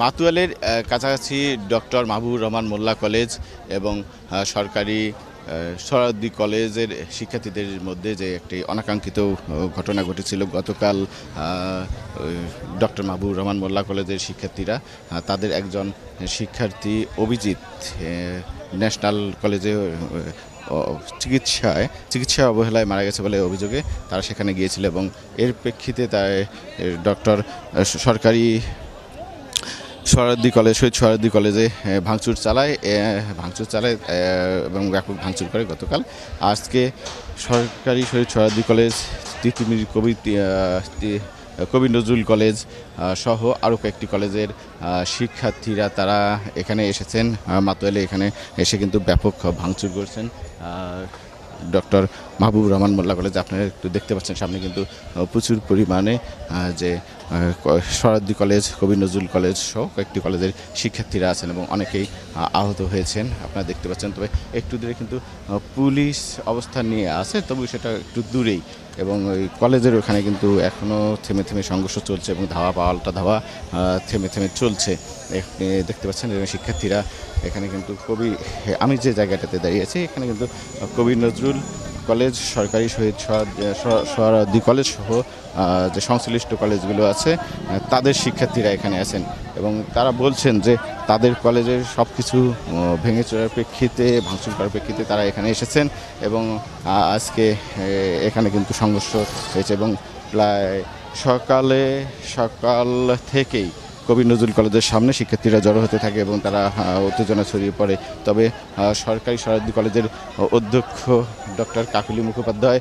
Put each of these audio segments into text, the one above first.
মাতুয়ালের কাছাকাছি ডক্টর মাহবুবুর রহমান মোল্লা কলেজ এবং সরকারি সোহরাওয়ার্দী কলেজের শিক্ষার্থীদের মধ্যে যে একটি অনাকাঙ্ক্ষিত ঘটনা ঘটেছিল গতকাল। ডক্টর মাহবুবুর রহমান মোল্লা কলেজের শিক্ষার্থীরা তাদের একজন শিক্ষার্থী অভিজিৎ ন্যাশনাল কলেজে চিকিৎসা অবহেলায় মারা গেছে বলে অভিযোগে তারা সেখানে গিয়েছিল এবং এর প্রেক্ষিতে তাই ডক্টর সরকারি শহীদ সোহরাওয়ার্দী কলেজে ভাঙচুর চালায় এবং ব্যাপক ভাঙচুর করে গতকাল। আজকে সরকারি শহীদ সোহরাওয়ার্দী কলেজ, তিতুমির কবি নজরুল কলেজ সহ আরও কয়েকটি কলেজের শিক্ষার্থীরা তারা এখানে এসেছেন। মাতুয়ালে এখানে এসে কিন্তু ব্যাপক ভাঙচুর করছেন ডক্টর মাহবুবুর রহমান মোল্লা কলেজ। আপনারা একটু দেখতে পাচ্ছেন সামনে কিন্তু প্রচুর পরিমাণে যে সোহরাওয়ার্দী কলেজ, কবি নজরুল কলেজ সহ কয়েকটি কলেজের শিক্ষার্থীরা আছেন এবং অনেকেই আহত হয়েছেন আপনারা দেখতে পাচ্ছেন। তবে একটু দূরে কিন্তু পুলিশ অবস্থান নিয়ে আছে, তবু সেটা একটু দূরেই এবং ওই কলেজের ওখানে কিন্তু এখনও থেমে থেমে সংঘর্ষ চলছে এবং পাল্টা ধাওয়া থেমে থেমে চলছে দেখতে পাচ্ছেন। এবং শিক্ষার্থীরা এখানে কিন্তু আমি যে জায়গাটাতে দাঁড়িয়েছি এখানে কিন্তু কবি নজরুল কলেজ, সরকারি শহীদ সোহরাওয়ার্দী কলেজ সহ যে সংশ্লিষ্ট কলেজগুলো আছে তাদের শিক্ষার্থীরা এখানে আছেন এবং তারা বলছেন যে তাদের কলেজের সব কিছু ভেঙে চড়ার প্রেক্ষিতে, ভাঙচুর করার প্রেক্ষিতে তারা এখানে এসেছেন এবং আজকে এখানে কিন্তু সংঘর্ষ হয়েছে এবং প্রায় সকাল থেকেই কবি নজরুল কলেজের সামনে শিক্ষার্থীরা জড়ো হতে থাকে এবং তারা উত্তেজনা ছড়িয়ে পড়ে। তবে সরকারি সোহরাওয়ার্দী কলেজের অধ্যক্ষ ডক্টর কাকলি মুখোপাধ্যায়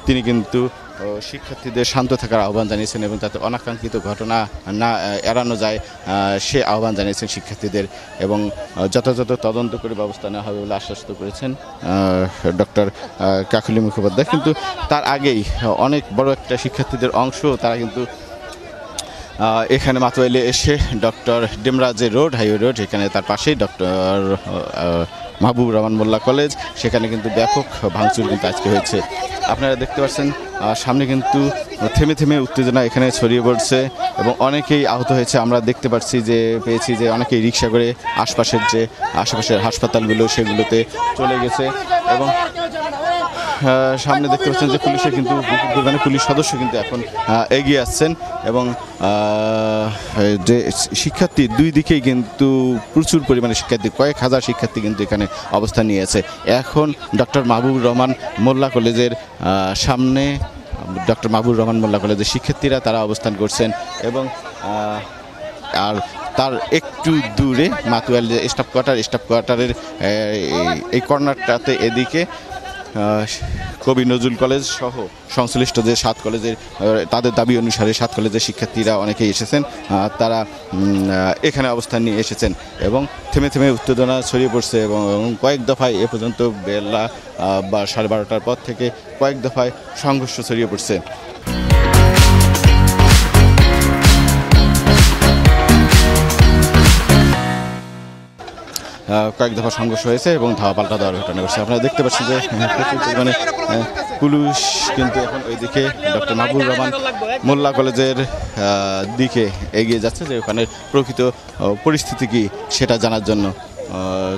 তিনি কিন্তু শিক্ষার্থীদের শান্ত থাকার আহ্বান জানিয়েছেন এবং তাতে অনাকাঙ্ক্ষিত ঘটনা না এড়ানো যায় সে আহ্বান জানিয়েছেন শিক্ষার্থীদের এবং যথাযথ তদন্ত করে ব্যবস্থা নেওয়া হবে বলে আশ্বস্ত করেছেন ডক্টর কাকলি মুখোপাধ্যায়। কিন্তু তার আগেই অনেক বড় একটা শিক্ষার্থীদের অংশ তারা কিন্তু এখানে মাতুয়াইলে এসে ডক্টর ডেমরা যে হাইওয়ে রোড এখানে তার পাশেই ডক্টর মাহবুবুর রহমান মোল্লা কলেজ, সেখানে কিন্তু ব্যাপক ভাঙচুর কিন্তু আজকে হয়েছে। আপনারা দেখতে পাচ্ছেন সামনে কিন্তু থেমে থেমে উত্তেজনা এখানে ছড়িয়ে পড়ছে এবং অনেকেই আহত হয়েছে। আমরা দেখতে পেয়েছি যে অনেকেই রিক্সা করে আশেপাশের হাসপাতালগুলো সেগুলোতে চলে গেছে এবং সামনে দেখতে পাচ্ছেন যে পুলিশ সদস্য কিন্তু এখন এগিয়ে আসছেন এবং যে শিক্ষার্থী দুই দিকেই কিন্তু প্রচুর পরিমাণে শিক্ষার্থী, কয়েক হাজার শিক্ষার্থী কিন্তু এখানে অবস্থান নিয়েছে। এখন ডক্টর মাহবুবুর রহমান মোল্লা কলেজের সামনে ডক্টর মাহবুবুর রহমান মোল্লা কলেজের শিক্ষার্থীরা তারা অবস্থান করছেন এবং আর তার একটু দূরে মাতুয়াইল যে স্টাফ কোয়ার্টারের এই কর্নারটাতে এদিকে কবি নজরুল কলেজ সহ সংশ্লিষ্ট যে 7 কলেজের তাদের দাবি অনুসারে 7 কলেজের শিক্ষার্থীরা অনেকেই এসেছেন, তারা এখানে অবস্থান নিয়ে এসেছেন এবং থেমে থেমে উত্তেজনা ছড়িয়ে পড়ছে এবং কয়েক দফায় এ পর্যন্ত বেলা 12:30টার পর থেকে কয়েক দফায় সংঘর্ষ ছড়িয়ে পড়ছে। কয়েক দফা সংঘর্ষ হয়েছে এবং ধাওয়া পাল্টা দেওয়ার ঘটনা ঘটছে। আপনারা দেখতে পাচ্ছেন যে প্রচুর পরিমাণে পুলিশ কিন্তু এখন ওইদিকে ডক্টর মাহবুবুর রহমান মোল্লা কলেজের দিকে এগিয়ে যাচ্ছে যে ওখানে প্রকৃত পরিস্থিতি কি সেটা জানার জন্য।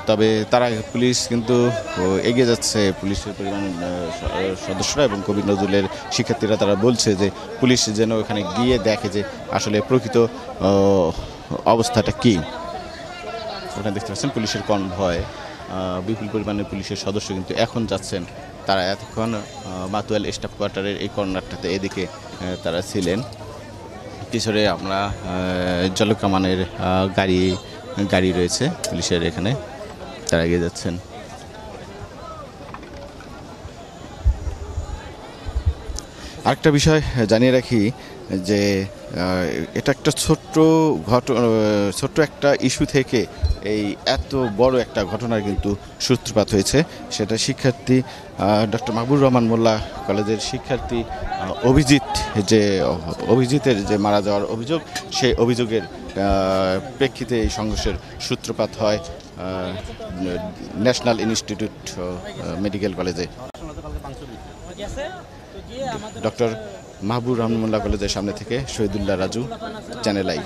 তবে পুলিশ কিন্তু এগিয়ে যাচ্ছে, পুলিশের পরিমাণ সদস্যরা এবং কবি নজরুলের শিক্ষার্থীরা তারা বলছে যে পুলিশ যেন ওখানে গিয়ে দেখে যে আসলে প্রকৃত অবস্থাটা কী। ওখানে দেখতে পাচ্ছেন পুলিশের কনভয়, বিপুল পরিমাণে পুলিশের সদস্য কিন্তু এখন যাচ্ছেন। তারা এতক্ষণ মাতুয়াইল স্টাফ কোয়ার্টারের এই কর্নারটাতে এদিকে তারা ছিলেন। পিছনে আমরা জলকামানের গাড়ি রয়েছে পুলিশের, এখানে তারা এগিয়ে যাচ্ছেন। আরেকটা বিষয় জানিয়ে রাখি যে এটা একটা ছোট্ট একটা ইস্যু থেকে এই এত বড় একটা ঘটনার কিন্তু সূত্রপাত হয়েছে। সেটা শিক্ষার্থী ডক্টর মাহবুবুর রহমান মোল্লা কলেজের শিক্ষার্থী অভিজিতের যে মারা যাওয়ার অভিযোগ, সেই অভিযোগের প্রেক্ষিতে এই সংঘর্ষের সূত্রপাত হয় ন্যাশনাল ইনস্টিটিউট মেডিকেল কলেজে। ডক্টর মাহবুবুর রহমান মোল্লা কলেজের সামনে থেকে শহীদুল্লাহ রাজু, চ্যানেল আই।